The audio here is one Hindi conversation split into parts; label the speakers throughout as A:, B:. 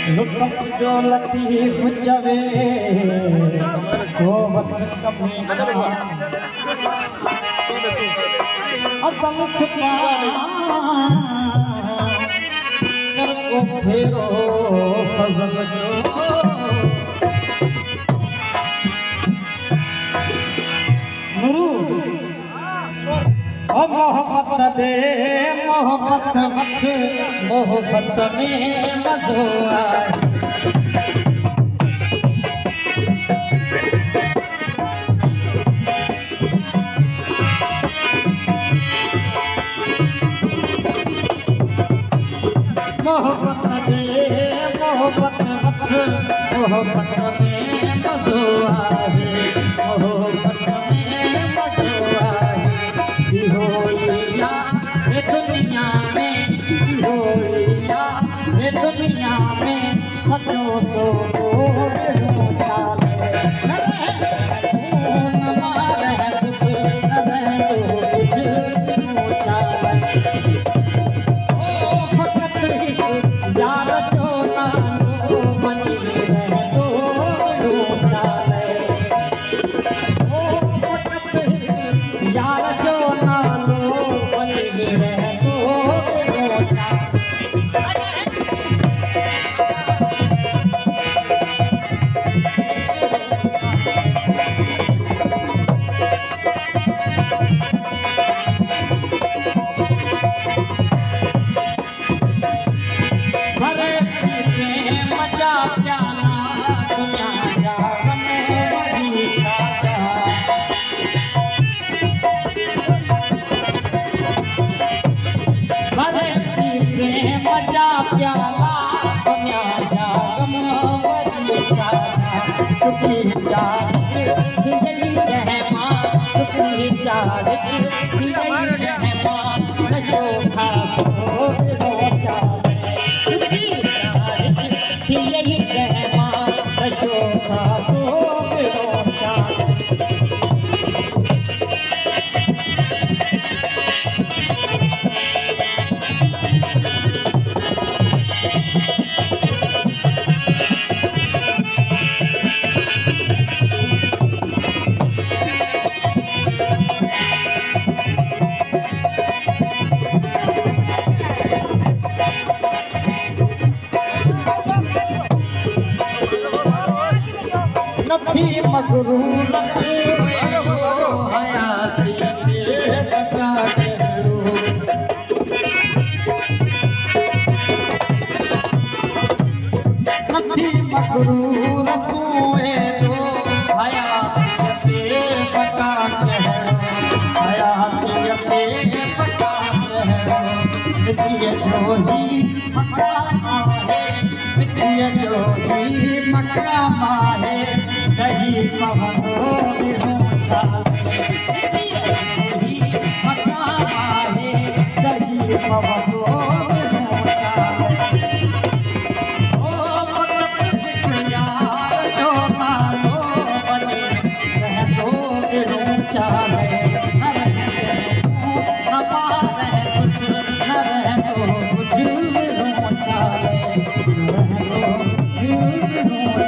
A: लुत्फ जो लतीफ चवे वो वक्त कमी असल छुपा कर को फेरो फजल जो मोहब्बत दे मोहब्बत बख्श मोहब्बत में मज़ो आए मोहब्बत दे मोहब्बत बख्श मोहब्बत में मज़ो आए मोहब्बत में मज़ो आए होलिया ये दुनिया में होलिया ये दुनिया में सचो सो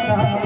B: चाहे